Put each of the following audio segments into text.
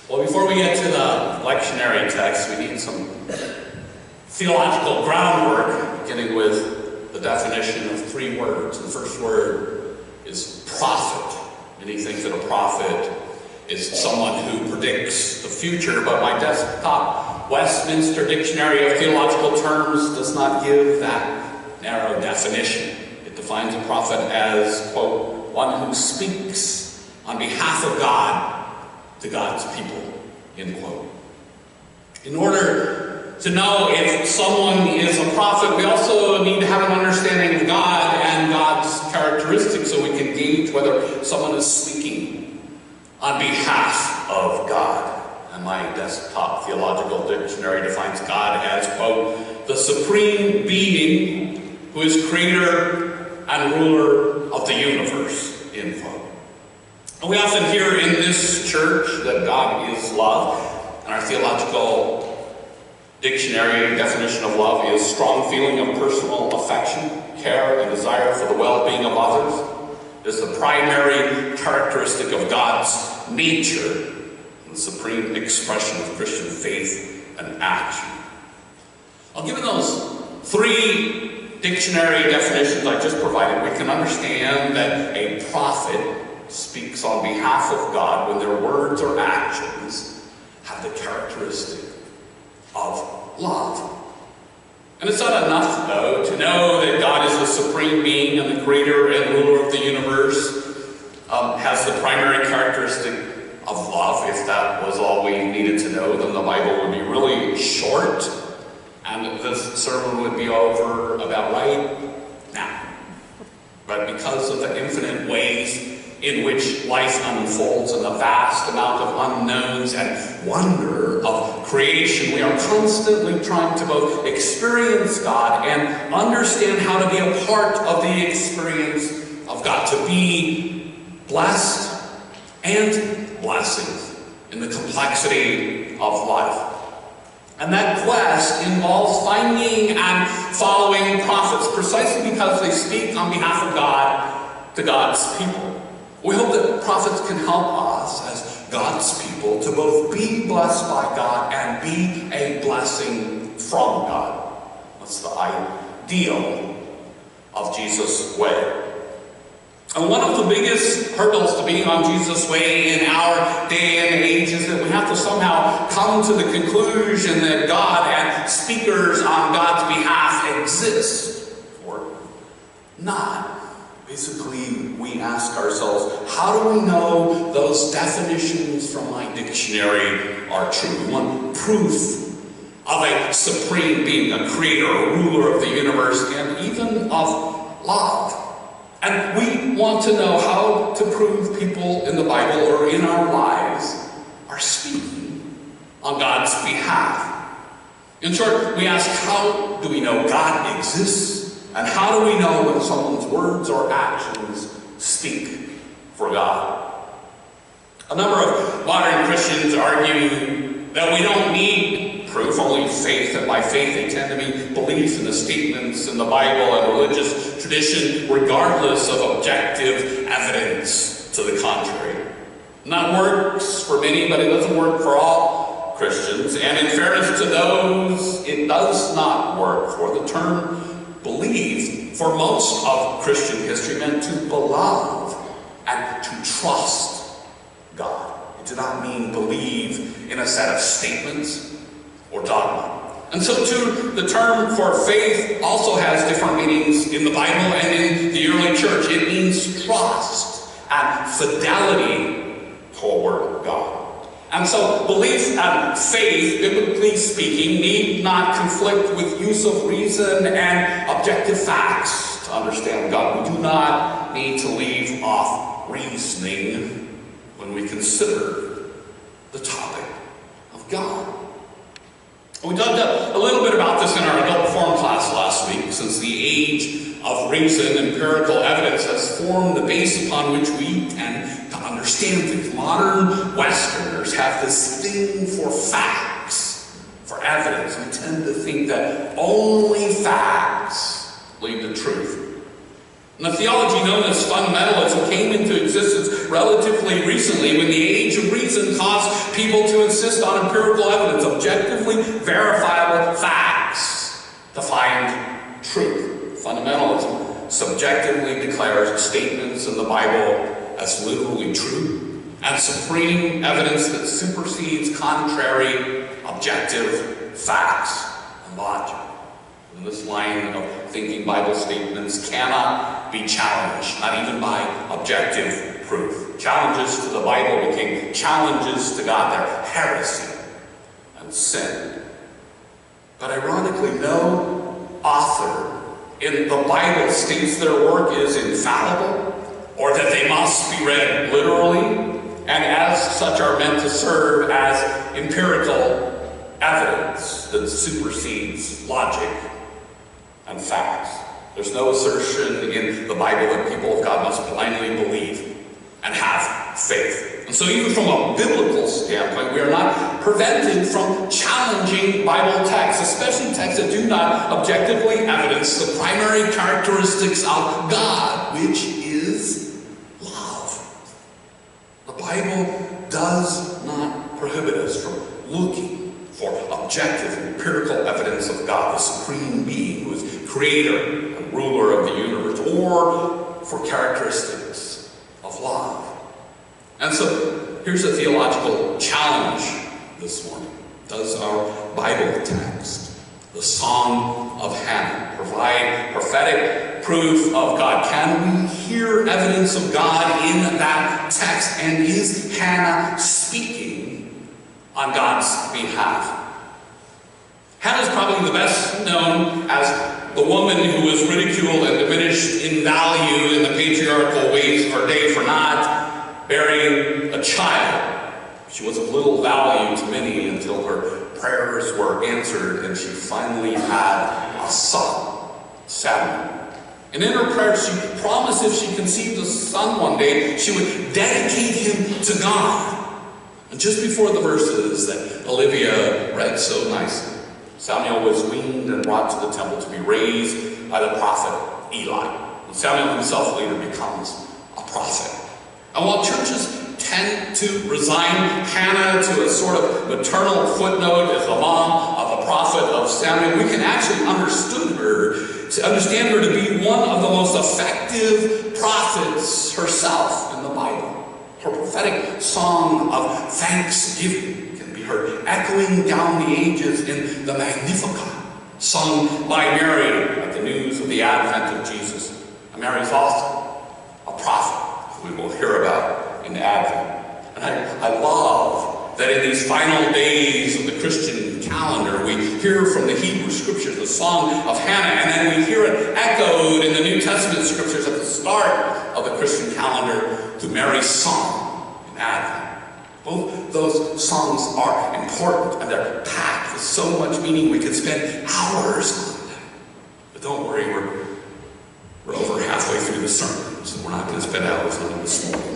Well, before we get to the lectionary text, we need some theological groundwork, beginning with the definition of three words. The first word is prophet. Many think that a prophet is someone who predicts the future, but my desktop Westminster Dictionary of Theological Terms does not give that narrow definition. It defines a prophet as, quote, one who speaks on behalf of God to God's people, end quote. In order to know if someone is a prophet, we also need to have an understanding of God and God's characteristics so we can gauge whether someone is speaking on behalf of God. And my desktop theological dictionary defines God as, quote, the supreme being who is creator and ruler of the universe, end quote. And we often hear in this church that God is love, and our theological dictionary definition of love is strong feeling of personal affection, care, and desire for the well-being of others. It is the primary characteristic of God's nature, and the supreme expression of Christian faith and action. Well, given those three dictionary definitions I just provided, we can understand that a prophet speaks on behalf of God when their words or actions have the characteristic of love. And it's not enough, though, to know that God is the supreme being and the creator and ruler of the universe, has the primary characteristic of love. If that was all we needed to know, then the Bible would be really short, and this sermon would be over about right now. But because of the infinite ways in which life unfolds and the vast amount of unknowns and wonder of creation, we are constantly trying to both experience God and understand how to be a part of the experience of God, to be blessed and blessings in the complexity of life. And that quest involves finding and following prophets precisely because they speak on behalf of God to God's people. We hope that prophets can help us as God's people to both be blessed by God and be a blessing from God. That's the ideal of Jesus' way. And one of the biggest hurdles to being on Jesus' way in our day and age is that we have to somehow come to the conclusion that God and speakers on God's behalf exist or not. Basically, we ask ourselves, how do we know those definitions from my dictionary are true? We want proof of a supreme being, a creator, a ruler of the universe, and even of love. And we want to know how to prove people in the Bible or in our lives are speaking on God's behalf. In short, we ask, how do we know God exists? And how do we know when someone's words or actions speak for God? A number of modern Christians argue that we don't need proof, only faith, and by faith they tend to mean belief in the statements in the Bible and religious tradition, regardless of objective evidence to the contrary. And that works for many, but it doesn't work for all Christians. And in fairness to those it does not work for, the term believe, for most of Christian history, meant to believe and to trust God. It did not mean believe in a set of statements or dogma. And so too, the term for faith also has different meanings in the Bible and in the early church. It means trust and fidelity toward God. And so belief and faith, biblically speaking, need not conflict with use of reason and objective facts to understand God. We do not need to leave off reasoning when we consider the topic of God. We talked a little bit about this in our adult form class last week. Since the age of reason, empirical evidence has formed the base upon which we tend to understand things. Modern Westerners have this thing for facts, for evidence. We tend to think that only facts lead to truth. And the theology known as fundamentalism came into existence relatively recently when the age of reason caused people to insist on empirical evidence, objectively verifiable facts to find truth. Fundamentalism subjectively declares statements in the Bible as literally true and supreme evidence that supersedes contrary objective facts and logic. And this line of thinking Bible statements cannot be challenged, not even by objective proof. Challenges to the Bible became challenges to God. They're heresy and sin. But ironically, no author in the Bible states their work is infallible or that they must be read literally and as such are meant to serve as empirical evidence that supersedes logic and facts. There's no assertion in the Bible that people of God must blindly believe and have faith. And so even from a biblical standpoint, we are not prevented from challenging Bible texts, especially texts that do not objectively evidence the primary characteristics of God, which is love. The Bible does not prohibit us from looking for objective, empirical evidence of God, the supreme being who is creator and ruler of the universe, or for characteristics of love. And so, here's a theological challenge this morning. Does our Bible text, the Song of Hannah, provide prophetic proof of God? Can we hear evidence of God in that text? And is Hannah speaking on God's behalf? Hannah's probably the best known as the woman who was ridiculed and diminished in value in the patriarchal ways of her day for not bearing a child. She was of little value to many until her prayers were answered and she finally had a son, Samuel. And in her prayer, she promised if she conceived a son one day, she would dedicate him to God. And just before the verses that Olivia read so nicely, Samuel was weaned and brought to the temple to be raised by the prophet Eli. And Samuel himself later becomes a prophet. And while churches tend to resign Hannah to a sort of maternal footnote as the mom of the prophet of Samuel, we can actually understand her to be one of the most effective prophets herself in the Bible. Her prophetic song of thanksgiving can be heard echoing down the ages in the Magnificat, sung by Mary at the news of the advent of Jesus. And Mary's also a prophet who we will hear about in Advent. And I love that in these final days of the Christian calendar, we hear from the Hebrew Scriptures the Song of Hannah, and then we hear it echoed in the New Testament Scriptures at the start of the Christian calendar through Mary's song in Advent. Both those songs are important, and they're packed with so much meaning we could spend hours on them. But don't worry, we're over halfway through the sermon, so we're not going to spend hours on them this morning.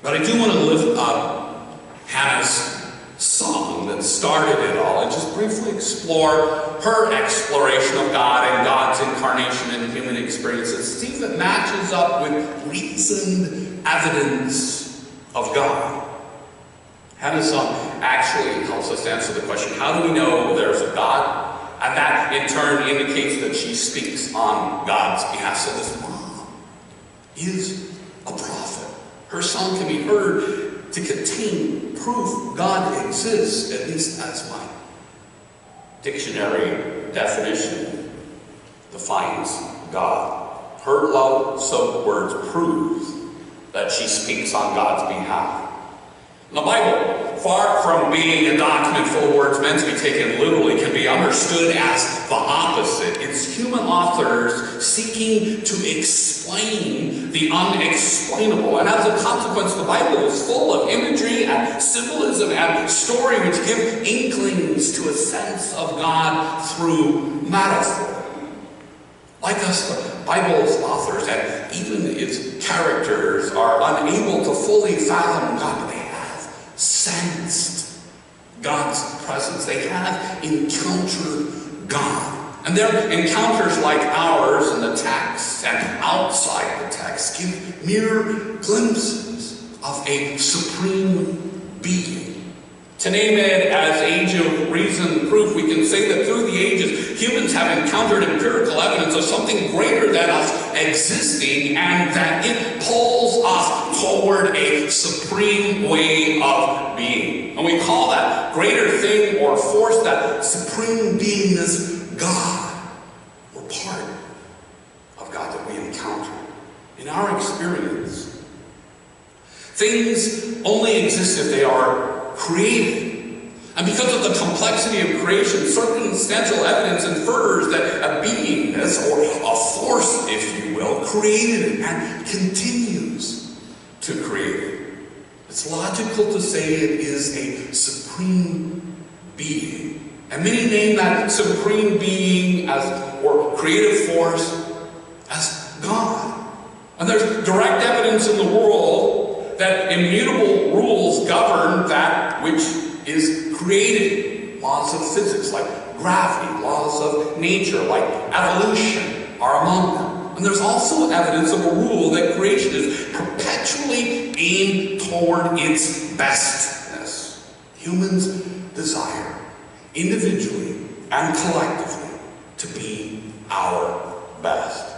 But I do want to lift up Hannah's song that started it all and just briefly explore her exploration of God and God's incarnation in human experiences. See if it matches up with reasoned evidence of God. Hannah's song actually helps us answer the question, how do we know there's a God? And that in turn indicates that she speaks on God's behalf. So this mom is a prophet. Her song can be heard to contain proof God exists, at least that's my dictionary definition defines God. Her love-soaked words prove that she speaks on God's behalf. The Bible, far from being a document full of words meant to be taken literally, can be understood as the opposite. It's human authors seeking to explain the unexplainable. And as a consequence, the Bible is full of imagery and symbolism and story which give inklings to a sense of God through metaphor. Like us, the Bible's authors and even its characters are unable to fully fathom God, but they have sensed God's presence. They have encountered God. And their encounters like ours in the text and outside the text give mere glimpses of a supreme being. To name it as age of reason proof, we can say that through the ages, humans have encountered empirical evidence of something greater than us existing, and that it pulls us toward a supreme way of being. And we call that greater thing or force, that supreme beingness, God. We're part of God that we encounter in our experience. Things only exist if they are created. And because of the complexity of creation, circumstantial evidence infers that a beingness, or a force, if you will, created it and continues to create it. It's logical to say it is a supreme being. And many name that supreme being as, or creative force, as God. And there's direct evidence in the world that immutable rules govern that which is created. Laws of physics like gravity, laws of nature like evolution are among them. And there's also evidence of a rule that creation is perpetually aimed toward its bestness. Humans desire, individually and collectively, to be our best.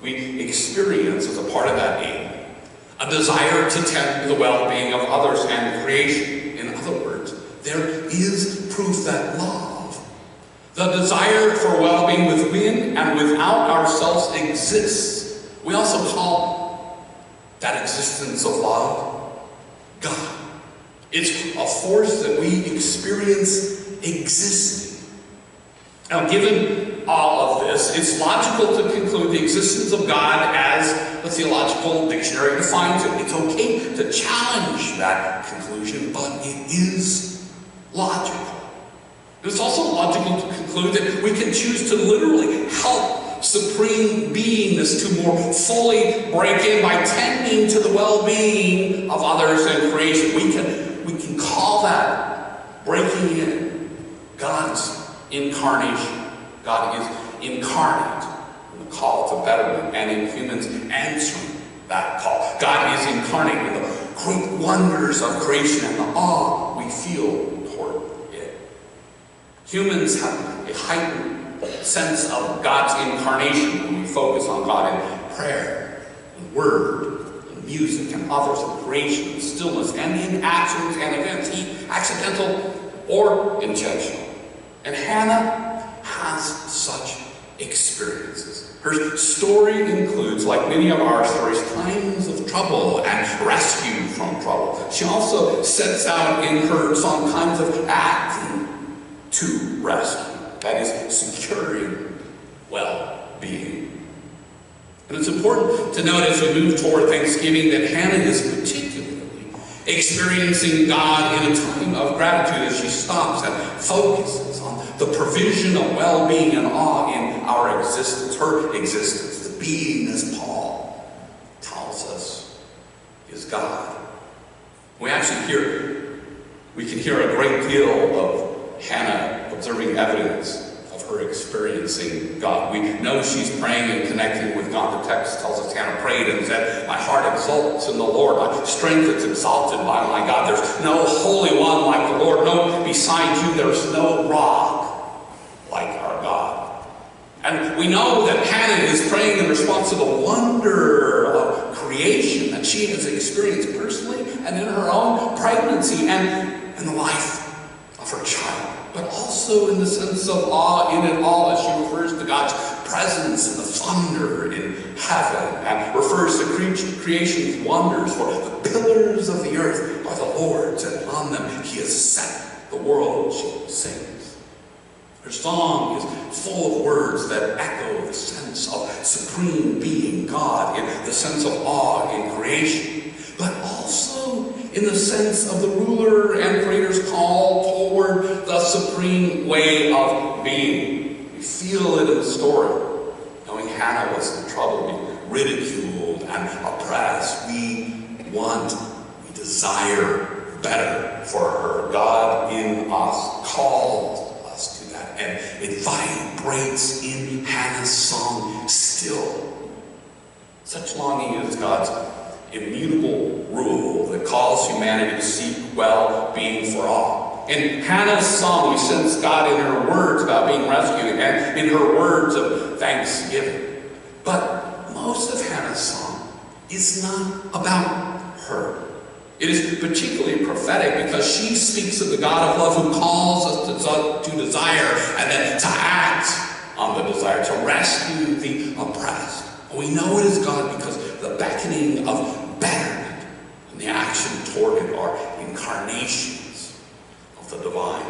We experience, as a part of that aim, a desire to tend to the well-being of others and creation. In other words, there is proof that love, the desire for well-being within and without ourselves, exists. We also call that existence of love God. It's a force that we experience existing. Now, given all of this, it's logical to conclude the existence of God as the theological dictionary defines it. It's okay to challenge that conclusion, but it is logical. It's also logical to conclude that we can choose to literally help supreme beingness to more fully break in by tending to the well-being of others and creation. We can call that breaking in God's incarnation. God is incarnate in the call to betterment, and in humans answering that call. God is incarnate in the great wonders of creation and the awe we feel toward it. Humans have a heightened sense of God's incarnation when we focus on God in prayer, in word, in music, and others, in creation, in stillness, and in actions and events, accidental or intentional. And Hannah has such experiences. Her story includes, like many of our stories, times of trouble and rescue from trouble. She also sets out in her song times of acting to rescue, that is, securing well-being. And it's important to note as we move toward Thanksgiving that Hannah is particularly experiencing God in a time of gratitude as she stops and focuses on the provision of well-being and awe in our existence, her existence, the being, as Paul tells us, is God. We can hear a great deal of Hannah observing evidence of her experiencing God. We know she's praying and connecting with God. The text tells us Hannah prayed and said, "My heart exults in the Lord. My strength is exalted by my God. There's no holy one like the Lord. No, beside you there's no rock like our God." And we know that Hannah is praying in response to the wonder of creation that she has experienced personally and in her own pregnancy and in the life of her child, but also in the sense of awe in it all as she refers to God's presence and the thunder in heaven and refers to creation's wonders. For the pillars of the earth are the Lord's, and on them He has set the world, she sings. Her song is full of words that echo the sense of supreme being God, in the sense of awe in creation, but also in the sense of the ruler and creator's call toward the supreme way of being. We feel it in the story. Knowing Hannah was in trouble, being ridiculed and oppressed, we desire better for her. God in us calls us to that and inviting, vibrates in Hannah's song still. Such longing is God's immutable rule that calls humanity to seek well-being for all. In Hannah's song, we sense God in her words about being rescued and in her words of thanksgiving. But most of Hannah's song is not about her. It is particularly prophetic because she speaks of the God of love who calls us to desire and then to act on the desire, to rescue the oppressed. And we know it is God because the beckoning of betterment and the action toward it are incarnations of the divine.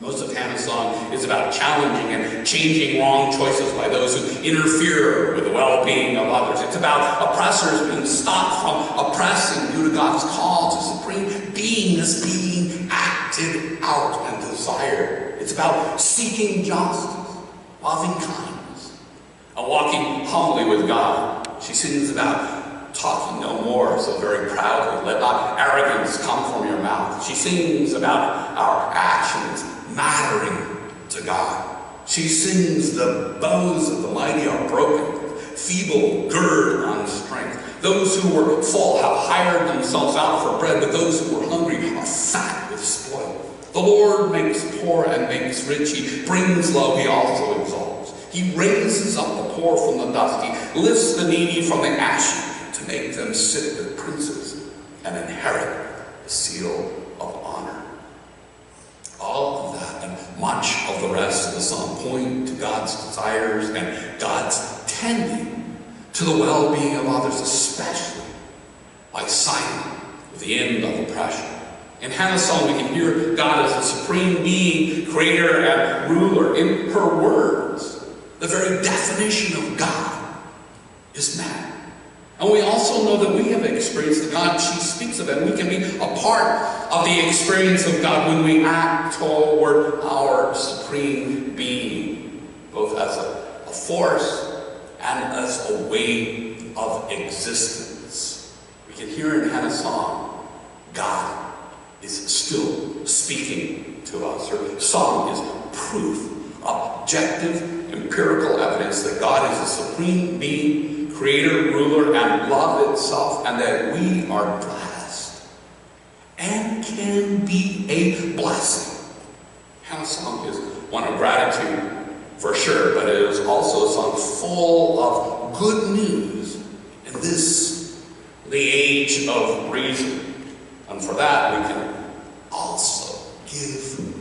Most of Hannah's song is about challenging and changing wrong choices by those who interfere with the well-being of others. It's about oppressors being stopped from oppressing due to God's call to supreme being as being acted out and desired. It's about seeking justice, loving kindness, and walking humbly with God. She sings about talking no more so very proudly. Let not arrogance come from your mouth. She sings about our actions mattering to God. She sings the bows of the mighty are broken, feeble gird on strength. Those who were full have hired themselves out for bread, but those who were hungry are fat with spoil. The Lord makes poor and makes rich. He brings low, he also exalts. He raises up the poor from the dust. He lifts the needy from the ash to make them sit with princes and inherit the seal of honor. All of that and much of the rest of the psalm point to God's desires and God's tending to the well-being of others, especially by siding with the end of oppression. In Hannah's song, we can hear God as the supreme being, creator and ruler. In her words, the very definition of God is met. And we also know that we have experienced the God she speaks of, and we can be a part of the experience of God when we act toward our supreme being, both as a force and as a way of existence. We can hear in Hannah's song, God is still speaking to us. Her song is proof, objective, empirical evidence that God is the supreme being, creator, ruler, and love itself, and that we are blessed and can be a blessing. Hannah's song is one of gratitude, for sure, but it is also a song full of good news in this, the age of reason. And for that, we can also give